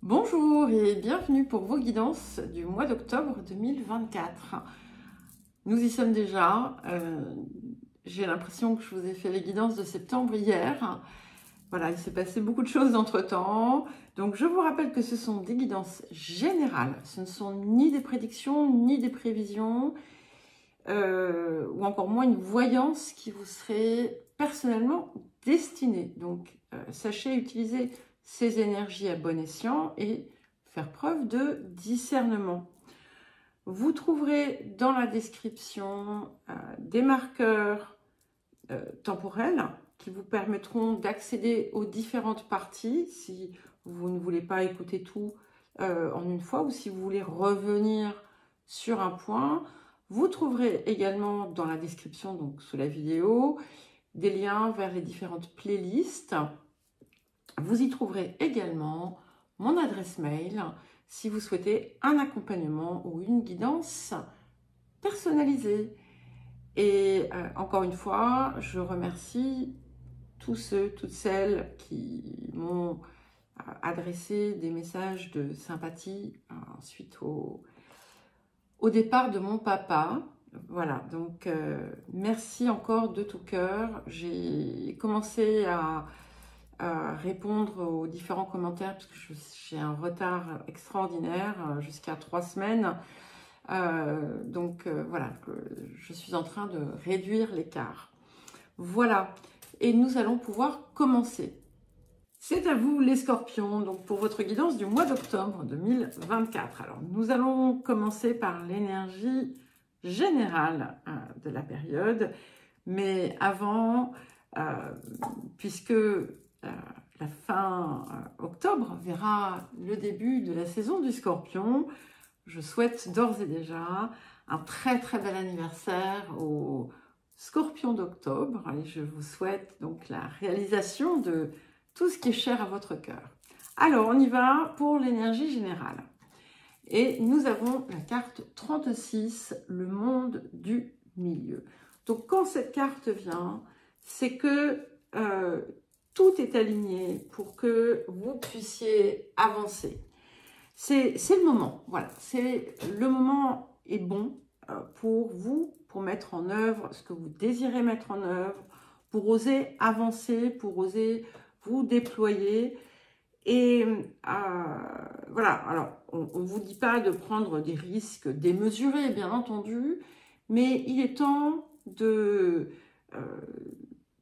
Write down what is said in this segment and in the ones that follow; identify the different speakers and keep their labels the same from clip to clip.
Speaker 1: Bonjour et bienvenue pour vos guidances du mois d'octobre 2024. Nous y sommes déjà. J'ai l'impression que je vous ai fait les guidances de septembre hier. Voilà, il s'est passé beaucoup de choses entre-temps. Donc je vous rappelle que ce sont des guidances générales. Ce ne sont ni des prédictions, ni des prévisions, ou encore moins une voyance qui vous serait personnellement destinée. Donc sachez utiliser ces énergies à bon escient et faire preuve de discernement. Vous trouverez dans la description des marqueurs temporels qui vous permettront d'accéder aux différentes parties si vous ne voulez pas écouter tout en une fois ou si vous voulez revenir sur un point. Vous trouverez également dans la description, donc sous la vidéo, des liens vers les différentes playlists. Vous y trouverez également mon adresse mail si vous souhaitez un accompagnement ou une guidance personnalisée. Et encore une fois, je remercie tous ceux, toutes celles qui m'ont adressé des messages de sympathie suite au départ de mon papa. Voilà, donc merci encore de tout cœur. J'ai commencé à répondre aux différents commentaires parce que j'ai un retard extraordinaire jusqu'à 3 semaines. Voilà, je suis en train de réduire l'écart. Voilà, et nous allons pouvoir commencer. C'est à vous les scorpions, donc pour votre guidance du mois d'octobre 2024. Alors nous allons commencer par l'énergie générale de la période, mais avant, puisque la fin octobre verra le début de la saison du Scorpion, je souhaite d'ores et déjà un très très bel anniversaire au Scorpion d'octobre et je vous souhaite donc la réalisation de tout ce qui est cher à votre cœur. Alors on y va pour l'énergie générale et nous avons la carte 36, le monde du milieu. Donc quand cette carte vient, c'est que tout est aligné pour que vous puissiez avancer. C'est le moment, voilà, le moment est bon pour vous, pour mettre en œuvre ce que vous désirez mettre en œuvre, pour oser avancer, pour oser vous déployer. Et voilà, alors on ne vous dit pas de prendre des risques démesurés, bien entendu, mais il est temps de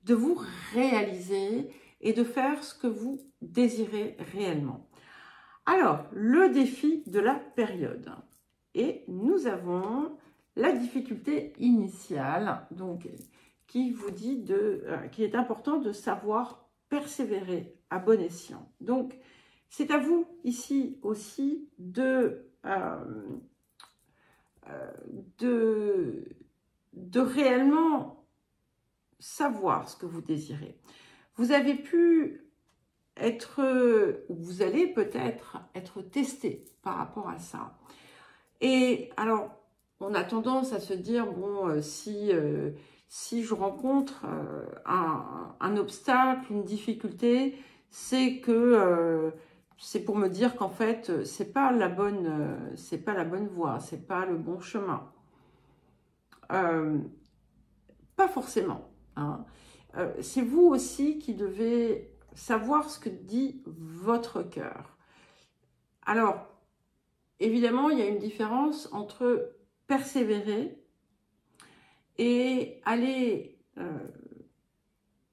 Speaker 1: vous réaliser et de faire ce que vous désirez réellement. Alors, le défi de la période. Et nous avons la difficulté initiale, donc qui vous dit qu'il est important de savoir persévérer à bon escient. Donc, c'est à vous ici aussi de réellement savoir ce que vous désirez. Vous avez pu vous allez peut-être être testé par rapport à ça. Et alors, on a tendance à se dire, bon, si je rencontre un obstacle, une difficulté, c'est que c'est pour me dire qu'en fait, c'est pas la bonne voie, c'est pas le bon chemin. Pas forcément. Hein. C'est vous aussi qui devez savoir ce que dit votre cœur. Alors, évidemment, il y a une différence entre persévérer et aller,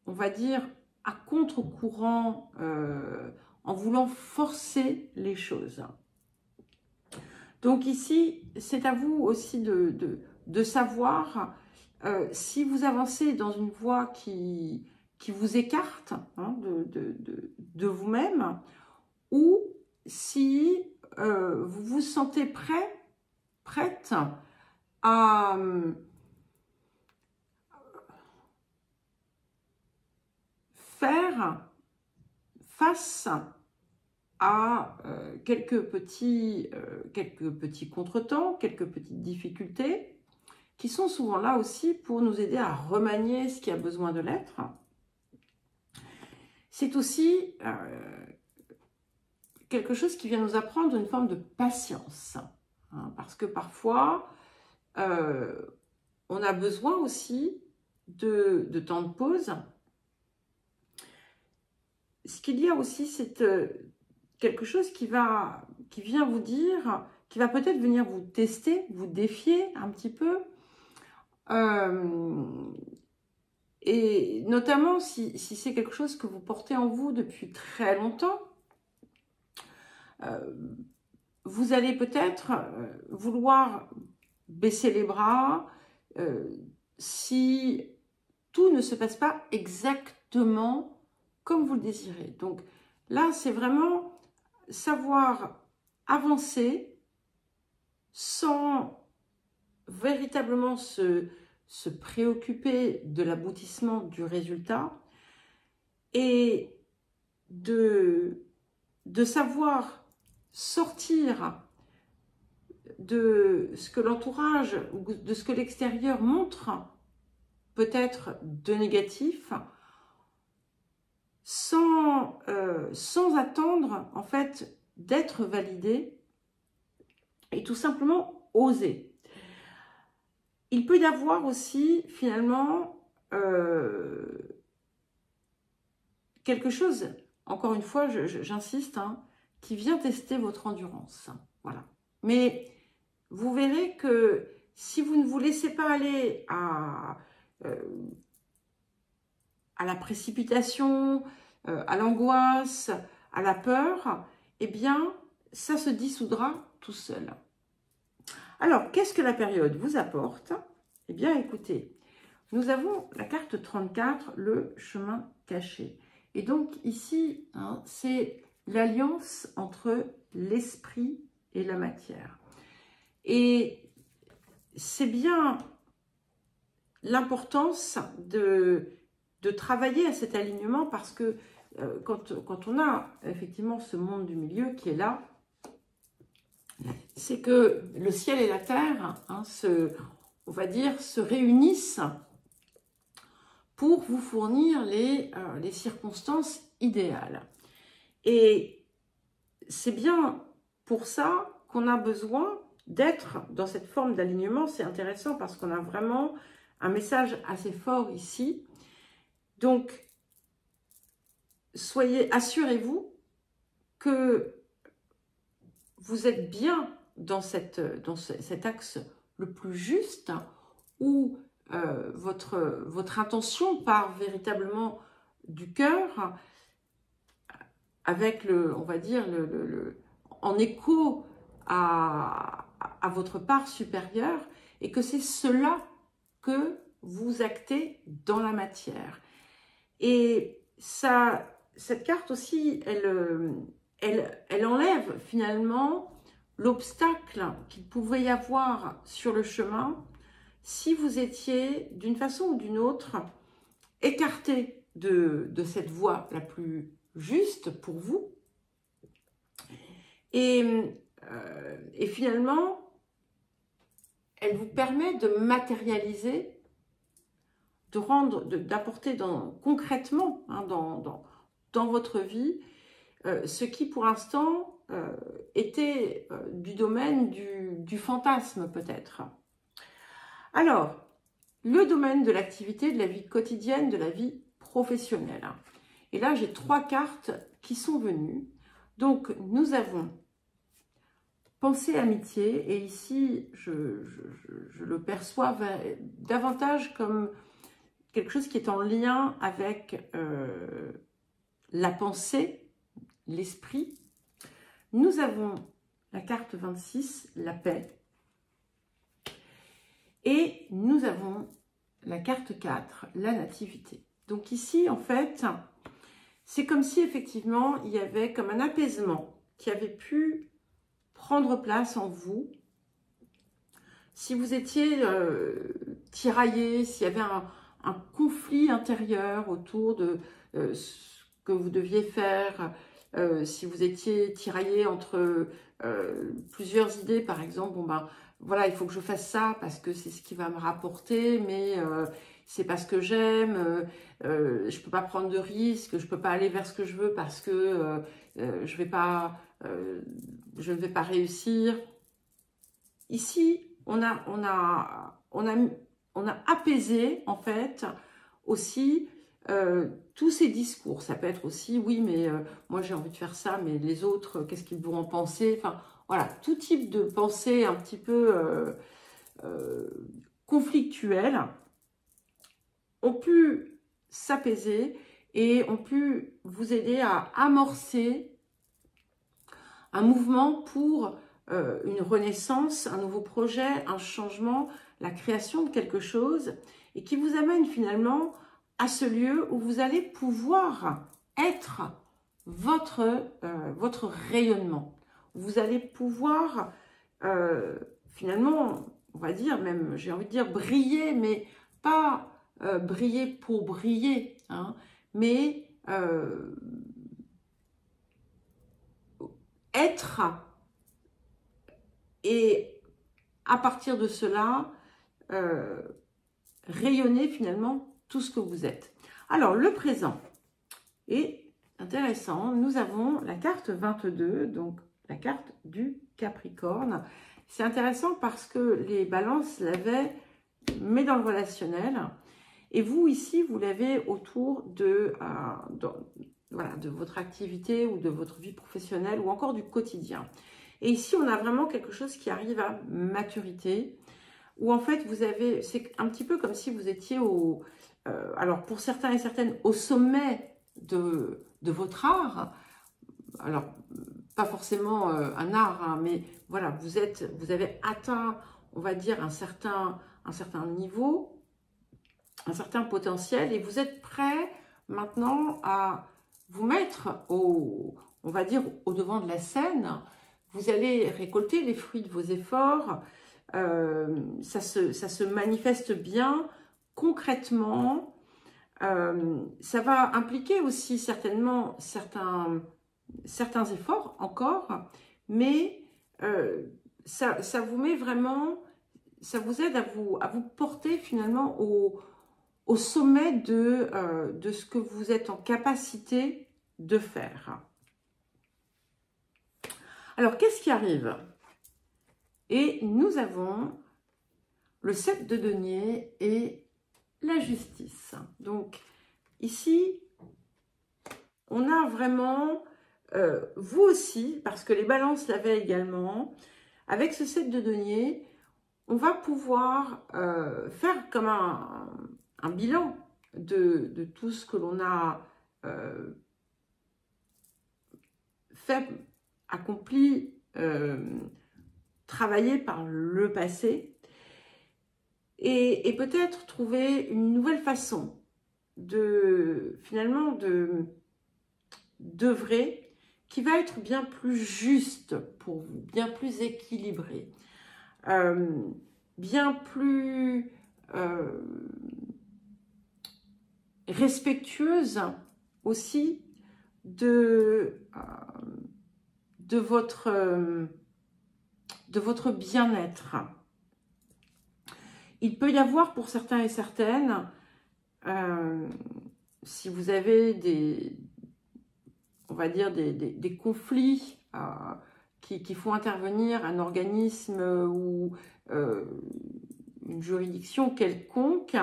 Speaker 1: on va dire, à contre-courant en voulant forcer les choses. Donc ici, c'est à vous aussi de savoir si vous avancez dans une voie qui vous écarte hein, de vous-même, ou si vous vous sentez prête à faire face à quelques petits contretemps, quelques petites difficultés, qui sont souvent là aussi pour nous aider à remanier ce qui a besoin de l'être. C'est aussi quelque chose qui vient nous apprendre une forme de patience. Hein, parce que parfois, on a besoin aussi de temps de pause. Ce qu'il y a aussi, c'est quelque chose qui vient vous dire, qui va peut-être venir vous tester, vous défier un petit peu. Et notamment si c'est quelque chose que vous portez en vous depuis très longtemps, vous allez peut-être vouloir baisser les bras si tout ne se passe pas exactement comme vous le désirez. Donc là, c'est vraiment savoir avancer sans véritablement se préoccuper de l'aboutissement du résultat et de savoir sortir de ce que l'entourage ou de ce que l'extérieur montre peut-être de négatif sans attendre en fait d'être validé et tout simplement oser. Il peut y avoir aussi finalement quelque chose, encore une fois j'insiste, hein, qui vient tester votre endurance. Voilà. Mais vous verrez que si vous ne vous laissez pas aller à la précipitation, à l'angoisse, à la peur, eh bien, ça se dissoudra tout seul. Alors, qu'est-ce que la période vous apporte? Eh bien, écoutez, nous avons la carte 34, le chemin caché. Et donc, ici, hein, c'est l'alliance entre l'esprit et la matière. Et c'est bien l'importance de travailler à cet alignement parce que quand on a effectivement ce monde du milieu qui est là, c'est que le ciel et la terre, hein, on va dire, se réunissent pour vous fournir les circonstances idéales. Et c'est bien pour ça qu'on a besoin d'être dans cette forme d'alignement. C'est intéressant parce qu'on a vraiment un message assez fort ici. Donc, assurez-vous que vous êtes bien dans cet axe le plus juste où votre intention part véritablement du cœur avec on va dire, en écho à votre part supérieure et que c'est cela que vous actez dans la matière. Et cette carte aussi, elle enlève finalement l'obstacle qu'il pouvait y avoir sur le chemin si vous étiez d'une façon ou d'une autre écarté de cette voie la plus juste pour vous. Et finalement, elle vous permet de matérialiser, d'apporter concrètement hein, dans votre vie ce qui pour l'instant était du domaine du fantasme peut-être. Alors, le domaine de l'activité, de la vie quotidienne, de la vie professionnelle. Et là, j'ai 3 cartes qui sont venues. Donc, nous avons pensée amitié. Et ici, je le perçois davantage comme quelque chose qui est en lien avec la pensée, l'esprit. Nous avons la carte 26, la paix. Et nous avons la carte 4, la nativité. Donc ici, en fait, c'est comme si effectivement, il y avait comme un apaisement qui avait pu prendre place en vous. Si vous étiez tiraillé, s'il y avait un conflit intérieur autour de ce que vous deviez faire, si vous étiez tiraillé entre plusieurs idées, par exemple, bon ben voilà, il faut que je fasse ça parce que c'est ce qui va me rapporter, mais c'est pas ce que j'aime, je peux pas prendre de risques, je peux pas aller vers ce que je veux parce que je ne vais pas réussir. Ici, on a apaisé en fait aussi tous ces discours. Ça peut être aussi, oui, mais moi j'ai envie de faire ça, mais les autres, qu'est-ce qu'ils vont en penser? Enfin, voilà, tout type de pensée un petit peu conflictuelles ont pu s'apaiser et ont pu vous aider à amorcer un mouvement pour une renaissance, un nouveau projet, un changement, la création de quelque chose et qui vous amène finalement à ce lieu où vous allez pouvoir être votre rayonnement. Vous allez pouvoir finalement, on va dire, même j'ai envie de dire briller, mais pas briller pour briller, hein, mais être et à partir de cela, rayonner finalement tout ce que vous êtes. Alors, le présent est intéressant. Nous avons la carte 22, donc la carte du Capricorne. C'est intéressant parce que les balances l'avaient, mais dans le relationnel. Et vous, ici, vous l'avez autour voilà, de votre activité ou de votre vie professionnelle ou encore du quotidien. Et ici, on a vraiment quelque chose qui arrive à maturité, où en fait, c'est un petit peu comme si vous étiez alors pour certains et certaines, au sommet de votre art. Alors, pas forcément un art, hein, mais voilà, vous avez atteint, on va dire, un certain niveau, un certain potentiel, et vous êtes prêt maintenant à vous mettre on va dire, au devant de la scène. Vous allez récolter les fruits de vos efforts. Ça se manifeste bien concrètement. Ça va impliquer aussi certainement certains efforts encore, mais ça vous met vraiment, ça vous aide à vous porter finalement au sommet de ce que vous êtes en capacité de faire. Alors, qu'est-ce qui arrive? Et nous avons le 7 de denier et la justice. Donc, ici, on a vraiment, vous aussi, parce que les balances l'avaient également, avec ce 7 de denier, on va pouvoir faire comme un bilan de tout ce que l'on a fait, accompli, travaillé par le passé, et peut-être trouver une nouvelle façon finalement d'œuvrer qui va être bien plus juste pour vous, bien plus équilibré, bien plus respectueuse aussi de votre bien-être. Il peut y avoir pour certains et certaines, si vous avez on va dire des conflits qui font intervenir un organisme ou une juridiction quelconque,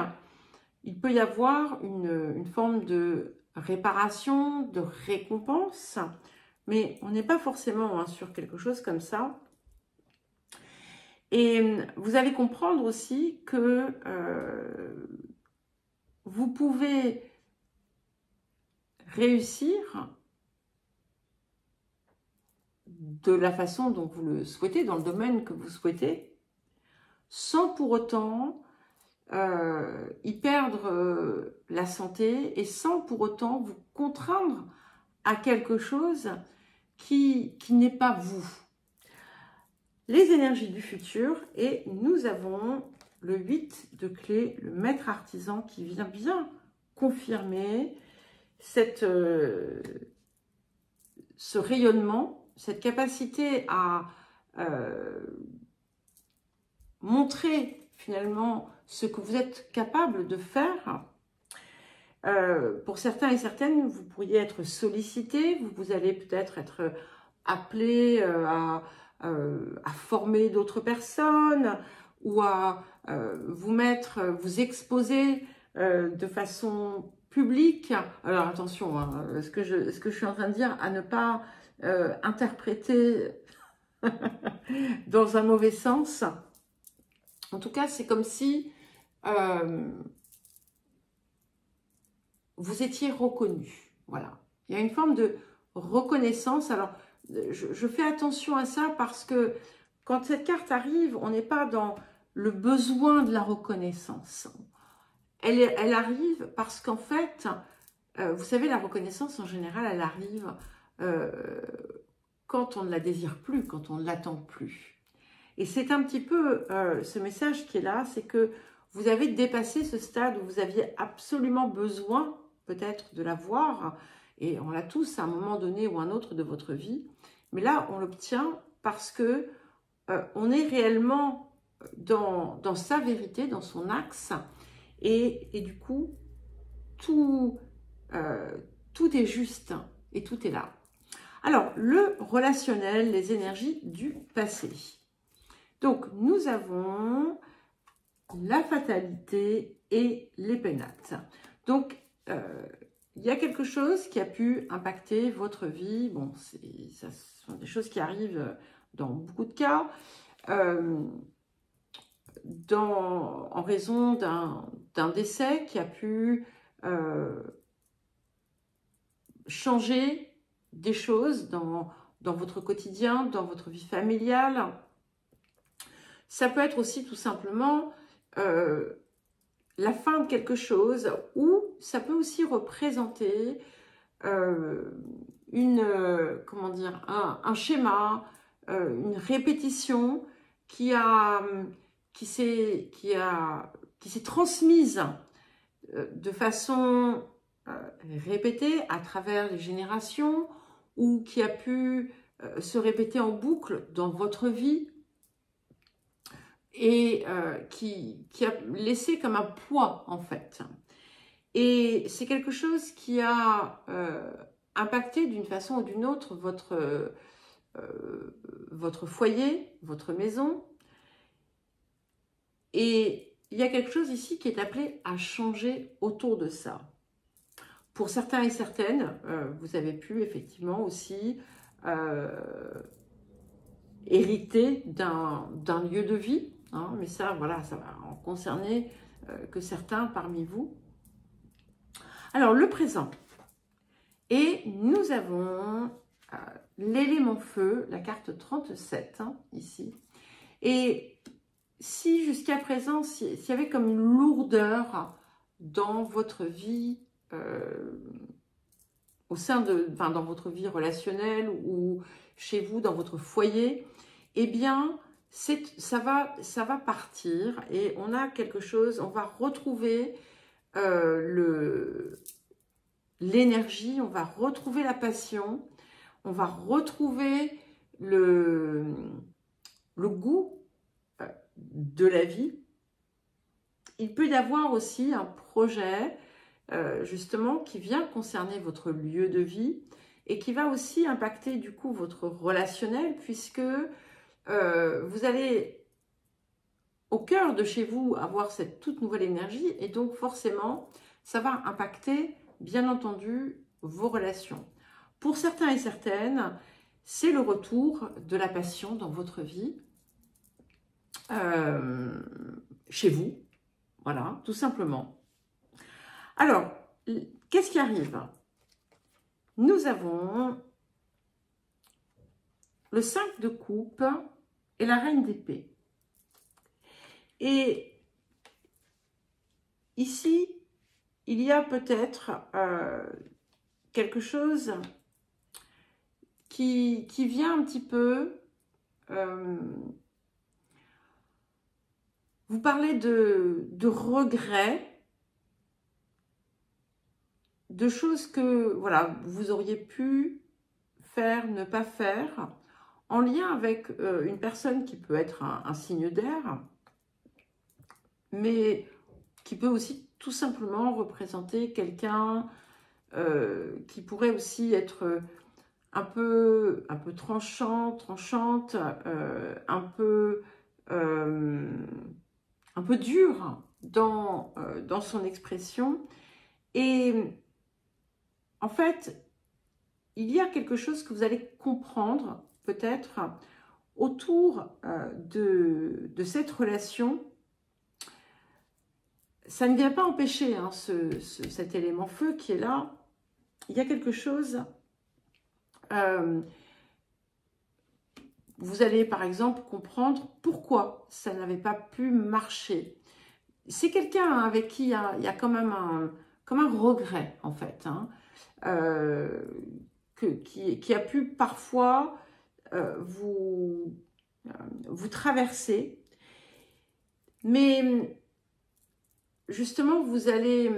Speaker 1: il peut y avoir une forme de réparation, de récompense, mais on n'est pas forcément sur quelque chose comme ça. Et vous allez comprendre aussi que vous pouvez réussir de la façon dont vous le souhaitez, dans le domaine que vous souhaitez, sans pour autant y perdre la santé et sans pour autant vous contraindre à quelque chose qui n'est pas vous. Les énergies du futur, et nous avons le 8 de clé, le maître artisan qui vient bien confirmer ce rayonnement, cette capacité à montrer finalement ce que vous êtes capable de faire. Pour certains et certaines, vous pourriez être sollicité, vous allez peut-être être appelé à former d'autres personnes ou à vous exposer de façon publique. Alors attention, hein, ce que je suis en train de dire, à ne pas interpréter dans un mauvais sens. En tout cas, c'est comme si vous étiez reconnu. Voilà. Il y a une forme de reconnaissance. Alors, je fais attention à ça parce que quand cette carte arrive, on n'est pas dans le besoin de la reconnaissance. Elle arrive parce qu'en fait, vous savez, la reconnaissance en général, elle arrive quand on ne la désire plus, quand on ne l'attend plus. Et c'est un petit peu ce message qui est là, c'est que vous avez dépassé ce stade où vous aviez absolument besoin peut-être de l'avoir, et on l'a tous à un moment donné ou un autre de votre vie, mais là on l'obtient parce que on est réellement dans sa vérité, dans son axe, et du coup tout est juste et tout est là. Alors le relationnel, les énergies du passé. Donc nous avons la fatalité et les pénates. Donc il y a quelque chose qui a pu impacter votre vie. Bon, ça sont des choses qui arrivent dans beaucoup de cas, en raison d'un décès qui a pu changer des choses dans votre quotidien, dans votre vie familiale. Ça peut être aussi tout simplement la fin de quelque chose, ou ça peut aussi représenter comment dire, un schéma, une répétition qui s'est transmise de façon répétée à travers les générations, ou qui a pu se répéter en boucle dans votre vie, et qui a laissé comme un poids en fait. Et c'est quelque chose qui a impacté d'une façon ou d'une autre votre foyer, votre maison. Et il y a quelque chose ici qui est appelé à changer autour de ça. Pour certains et certaines, vous avez pu effectivement aussi hériter d'un lieu de vie. Hein, mais ça, voilà, ça va en concerner que certains parmi vous. Alors, le présent. Et nous avons l'élément feu, la carte 37, hein, ici. Et si jusqu'à présent, s'il y avait comme une lourdeur dans votre vie, dans votre vie relationnelle ou chez vous, dans votre foyer, eh bien, ça va partir et on a quelque chose, on va retrouver l'énergie, on va retrouver la passion, on va retrouver le goût de la vie. Il peut y avoir aussi un projet justement qui vient concerner votre lieu de vie et qui va aussi impacter du coup votre relationnel, puisque vous allez au cœur de chez vous avoir cette toute nouvelle énergie, et donc forcément ça va impacter bien entendu vos relations. Pour certains et certaines, c'est le retour de la passion dans votre vie, chez vous, voilà, tout simplement. Alors, qu'est-ce qui arrive? Nous avons le 5 de coupe et la reine d'épée. Et ici, il y a peut-être quelque chose qui vient un petit peu vous parler de regrets, de choses que voilà, vous auriez pu faire, ne pas faire, en lien avec une personne qui peut être un signe d'air, mais qui peut aussi tout simplement représenter quelqu'un qui pourrait aussi être un peu tranchant, tranchante, un peu dur dans son expression. Et en fait, il y a quelque chose que vous allez comprendre peut-être autour de cette relation. Ça ne vient pas empêcher hein, cet élément feu qui est là. Il y a quelque chose. Vous allez par exemple comprendre pourquoi ça n'avait pas pu marcher. C'est quelqu'un avec qui il y a quand même un regret en fait. Hein, qui a pu parfois vous traverser. Mais justement, vous allez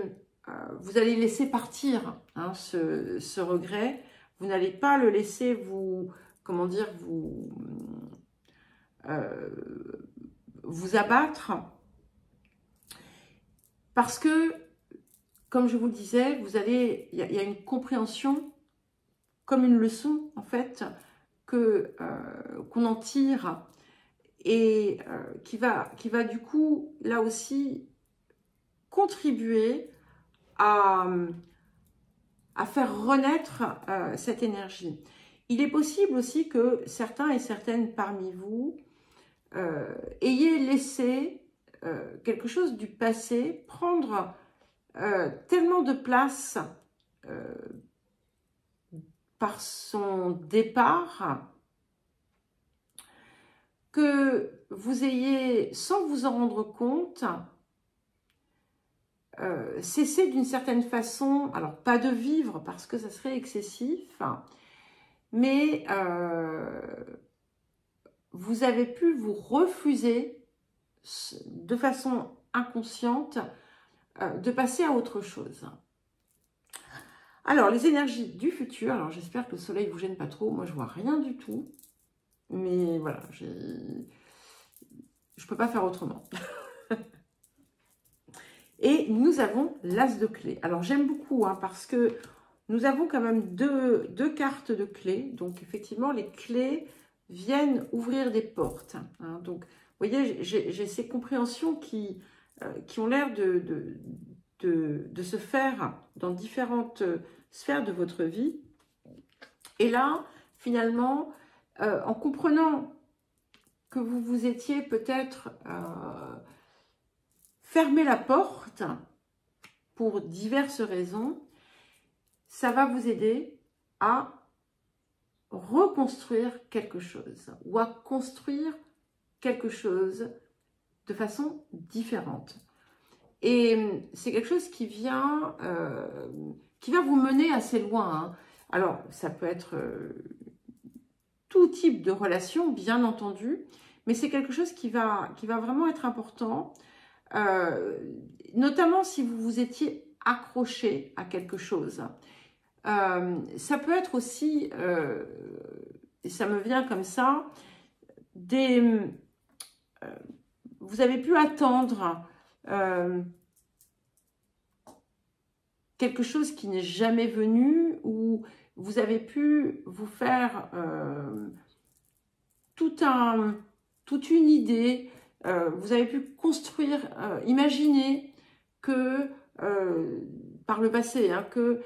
Speaker 1: laisser partir hein, ce regret. Vous n'allez pas le laisser comment dire, vous abattre. Parce que, comme je vous le disais, il y a une compréhension, comme une leçon en fait, qu'on en tire et qui va du coup, là aussi, contribuer à faire renaître cette énergie. Il est possible aussi que certains et certaines parmi vous ayez laissé quelque chose du passé prendre tellement de place par son départ que vous ayez, sans vous en rendre compte, cessé d'une certaine façon, alors pas de vivre parce que ça serait excessif, mais vous avez pu vous refuser de façon inconsciente de passer à autre chose. Alors, les énergies du futur, alors j'espère que le soleil ne vous gêne pas trop, moi je vois rien du tout, mais voilà, je ne peux pas faire autrement. Et nous avons l'as de clé. Alors j'aime beaucoup hein, parce que nous avons quand même deux cartes de clés, donc effectivement les clés viennent ouvrir des portes. Hein. Donc vous voyez, j'ai ces compréhensions qui ont l'air de se faire dans différentes sphères de votre vie. Et là, finalement, en comprenant que vous vous étiez peut-être fermé la porte pour diverses raisons, ça va vous aider à reconstruire quelque chose ou à construire quelque chose de façon différente. Et c'est quelque chose qui va vous mener assez loin. Hein. Alors, ça peut être tout type de relation, bien entendu, mais c'est quelque chose qui va vraiment être important, notamment si vous vous étiez accroché à quelque chose. Ça peut être aussi, et ça me vient comme ça, vous avez pu attendre quelque chose qui n'est jamais venu, ou vous avez pu vous faire toute une idée, vous avez pu construire, imaginer que par le passé, hein, que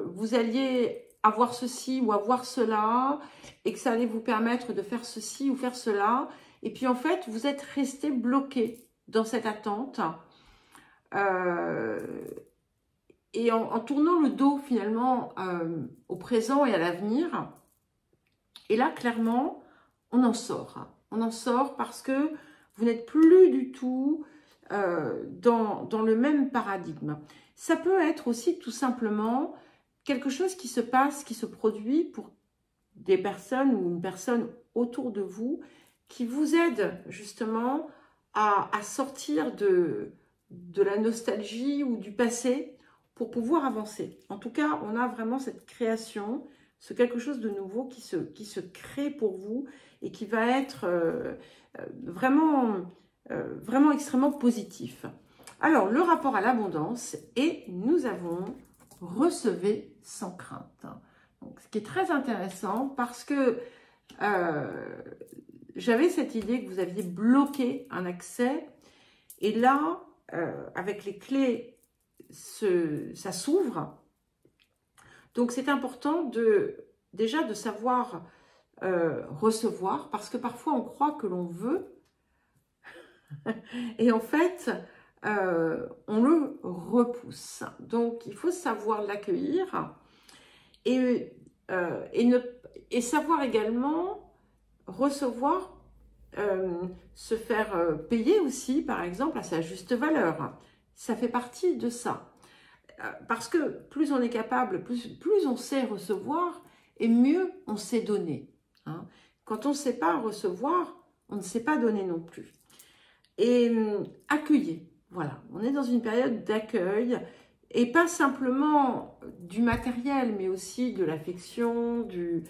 Speaker 1: vous alliez avoir ceci ou avoir cela, et que ça allait vous permettre de faire ceci ou faire cela, et puis en fait, vous êtes resté bloqué dans cette attente, et en tournant le dos finalement au présent et à l'avenir, et là, clairement, on en sort. On en sort parce que vous n'êtes plus du tout dans le même paradigme. Ça peut être aussi tout simplement quelque chose qui se passe, qui se produit pour des personnes ou une personne autour de vous qui vous aide justement à sortir de la nostalgie ou du passé pour pouvoir avancer. En tout cas, on a vraiment cette création, ce quelque chose de nouveau qui se crée pour vous et qui va être vraiment vraiment extrêmement positif. Alors, le rapport à l'abondance, et nous avons recevez sans crainte. Donc, ce qui est très intéressant parce que j'avais cette idée que vous aviez bloqué un accès, et là, avec les clés, ça s'ouvre. Donc, c'est important déjà de savoir recevoir, parce que parfois, on croit que l'on veut, et en fait, on le repousse. Donc, il faut savoir l'accueillir et savoir également recevoir, se faire payer aussi, par exemple, à sa juste valeur. Ça fait partie de ça. Parce que plus on est capable, plus on sait recevoir, et mieux on sait donner. Hein. Quand on ne sait pas recevoir, on ne sait pas donner non plus. Et accueillir, voilà, on est dans une période d'accueil, et pas simplement du matériel, mais aussi de l'affection, de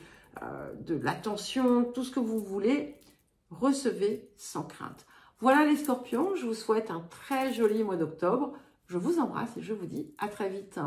Speaker 1: l'attention, tout ce que vous voulez. Recevez sans crainte. Voilà les scorpions, je vous souhaite un très joli mois d'octobre. Je vous embrasse et je vous dis à très vite.